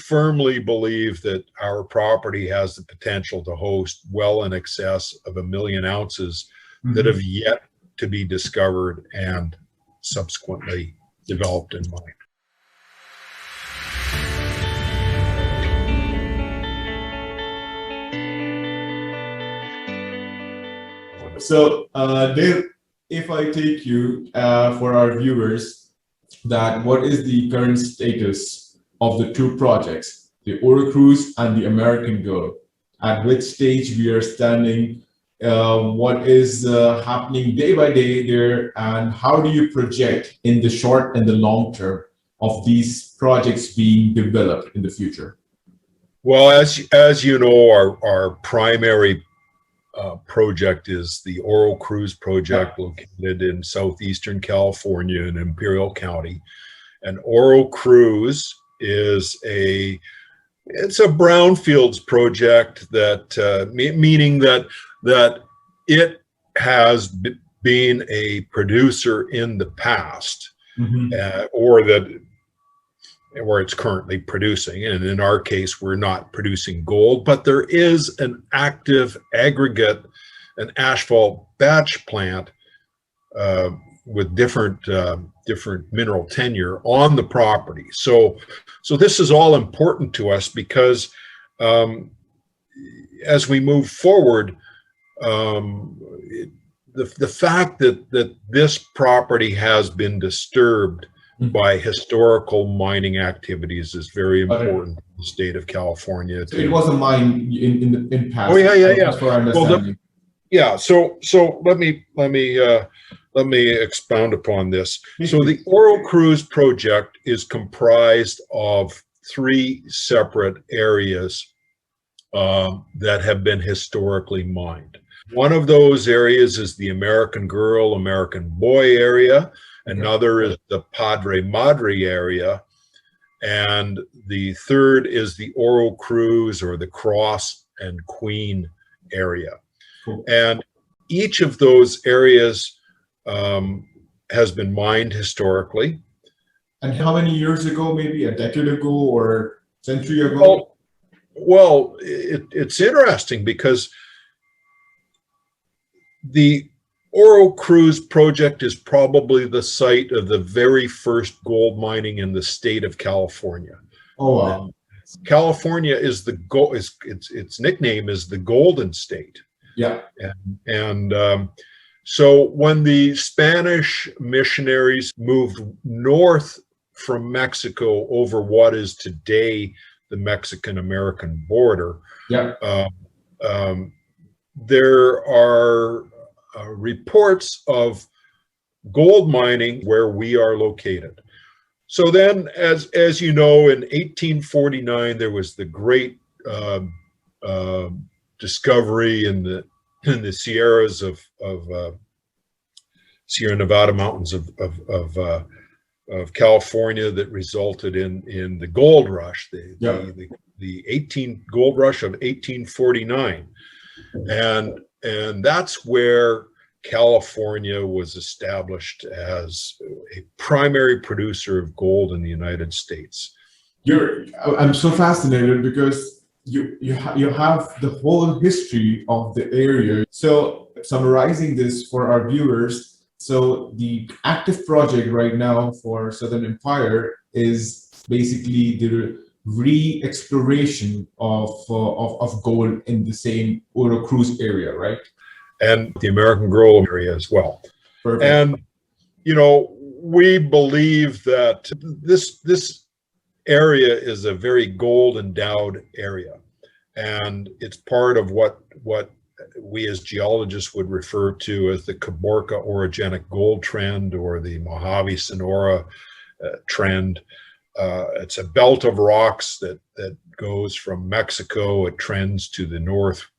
firmly believe that our property has the potential to host well in excess of 1 million ounces that have yet to be discovered and subsequently developed and mined. So, Dale, if I take you for our viewers, that what is the current status of the two projects, the Oro Cruz and the American Girl? At which stage we are standing? What is happening day by day there, and how do you project in the short and the long term of these projects being developed in the future? Well, as you know, our primary project is the Oro Cruz Project, located in southeastern California in Imperial County. And Oro Cruz is it's a brownfields project, that meaning that it has been a producer in the past, or it's currently producing. And in our case, we're not producing gold, but there is an active aggregate and asphalt batch plant with different mineral tenure on the property. So this is all important to us because as we move forward, the fact that this property has been disturbed by historical mining activities is very important in the state of California. So it was a mine in past. Oh yeah. That's what I understand. So let me expound upon this. So the Oro Cruz project is comprised of 3 separate areas that have been historically mined. One of those areas is the American Girl, American Boy area. Another is the Padre Madre area. And the third is the Oro Cruz, or the Cross and Queen area. Cool. And each of those areas has been mined historically. And how many years ago? Maybe a decade ago or century ago? Well, it's interesting because the Oro Cruz project is probably the site of the very first gold mining in the state of California. Oh wow! And California is its nickname is the Golden State. Yeah. And so when the Spanish missionaries moved north from Mexico over what is today the Mexican-American border, there are reports of gold mining where we are located. So then, as you know, in 1849 there was the great discovery in the Sierras of Sierra Nevada mountains of California that resulted in the gold rush, the gold rush of 1849, and that's where California was established as a primary producer of gold in the United States. I'm so fascinated because you have the whole history of the area. So summarizing this for our viewers, so the active project right now for Southern Empire is basically the re-exploration of gold in the same Oro Cruz area, right? And the American Girl area as well. Perfect. And we believe that this area is a very gold endowed area, and it's part of what we as geologists would refer to as the Caborca orogenic gold trend, or the Mojave Sonora trend. It's a belt of rocks that goes from Mexico. It trends to the northwest,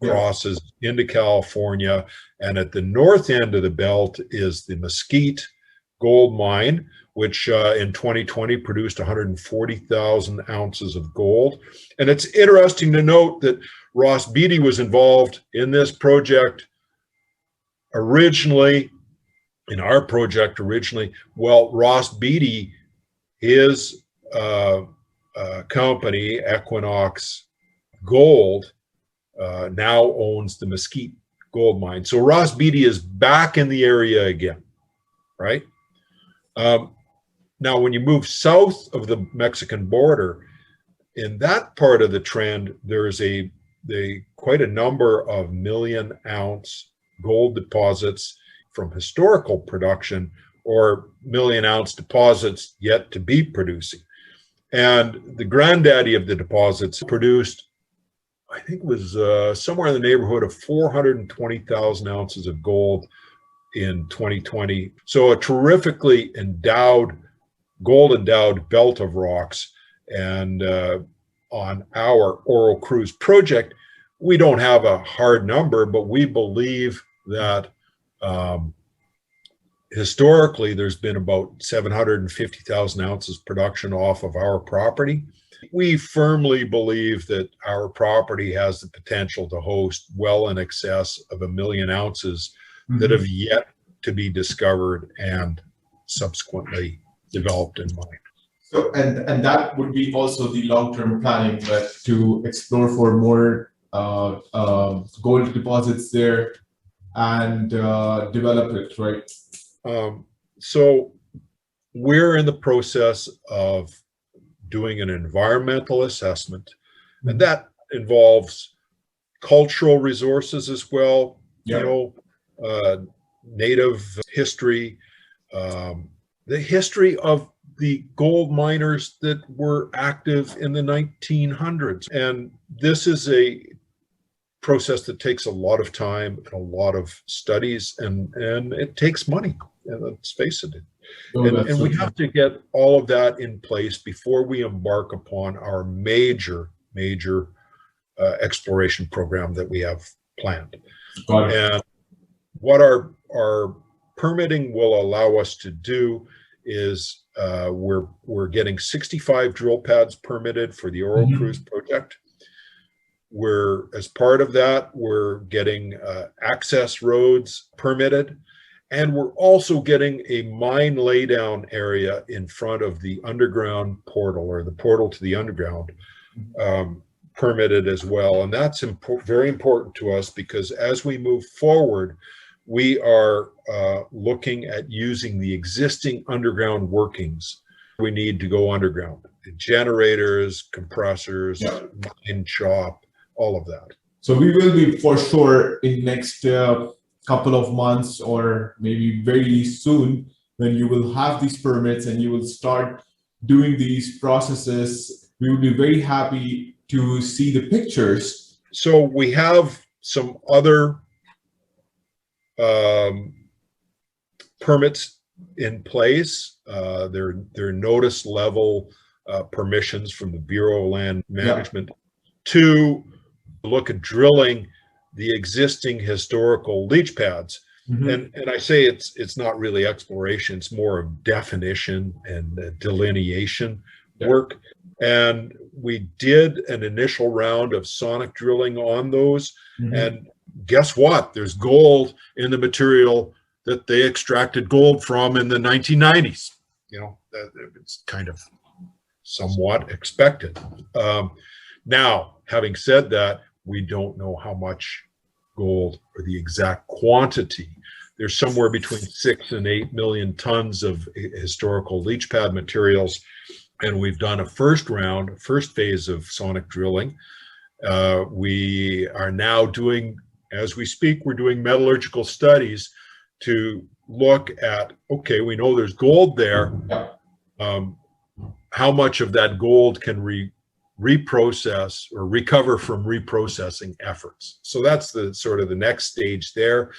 crosses into California, and at the north end of the belt is the Mesquite gold mine, which in 2020 produced 140,000 ounces of gold. And it's interesting to note that Ross Beatty was involved in this project originally, in our project originally. Well, Ross Beatty, his company, Equinox Gold, now owns the Mesquite gold mine. So Ross Beatty is back in the area again, right? Now, when you move south of the Mexican border, in that part of the trend, there's quite a number of 1 million ounce gold deposits from historical production or 1 million ounce deposits yet to be producing. And the granddaddy of the deposits produced, I think it was somewhere in the neighborhood of 420,000 ounces of gold in 2020. So a terrifically gold endowed belt of rocks. And on our Oro Cruz project, we don't have a hard number, but we believe that historically there's been about 750,000 ounces production off of our property. We firmly believe that our property has the potential to host well in excess of 1 million ounces that have yet to be discovered and subsequently developed and mined. So, and that would be also the long-term planning, but to explore for more gold deposits there and develop it, right? So we're in the process of doing an environmental assessment, and that involves cultural resources as well, native history, the history of the gold miners that were active in the 1900s. And this is a process that takes a lot of time and a lot of studies, and it takes money. And let's face it. And we have to get all of that in place before we embark upon our major exploration program that we have planned. And what our permitting will allow us to do is we're getting 65 drill pads permitted for the Oro Cruz project. As part of that, we're getting access roads permitted. And we're also getting a mine laydown area in front of the underground portal, or the portal to the underground, permitted as well. And that's very important to us, because as we move forward, we are looking at using the existing underground workings. We need to go underground. Generators, compressors, mine shop, all of that. So we will be for sure in next couple of months, or maybe very soon, when you will have these permits and you will start doing these processes, we will be very happy to see the pictures. So we have some other permits in place. They're notice level permissions from the Bureau of Land Management to look at drilling the existing historical leach pads. And I say it's not really exploration, it's more of definition and delineation work. And we did an initial round of sonic drilling on those. And guess what? There's gold in the material that they extracted gold from in the 1990s. It's kind of somewhat expected. Now, having said that, we don't know how much gold or the exact quantity. There's somewhere between 6 and 8 million tons of historical leach pad materials. And we've done a first phase of sonic drilling. We are now doing, as we speak, we're doing metallurgical studies to look at, okay, we know there's gold there. How much of that gold can reprocess or recover from reprocessing efforts? So that's the sort of the next stage there.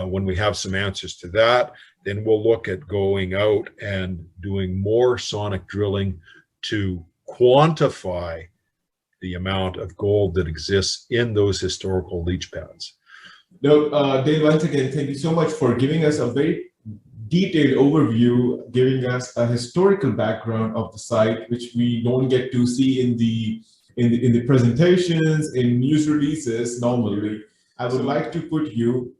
When we have some answers to that, then we'll look at going out and doing more sonic drilling to quantify the amount of gold that exists in those historical leach pads. Now, Dale, once again, thank you so much for giving us a very detailed overview, giving us a historical background of the site, which we don't get to see in the presentations, in news releases normally. I would like to put you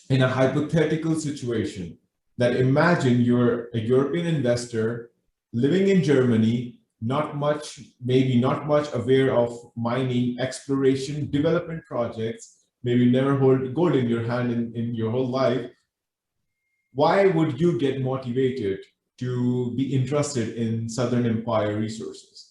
in a hypothetical situation that imagine you're a European investor living in Germany, maybe not much aware of mining, exploration, development projects, maybe never hold gold in your hand in your whole life, why would you get motivated to be interested in Southern Empire resources?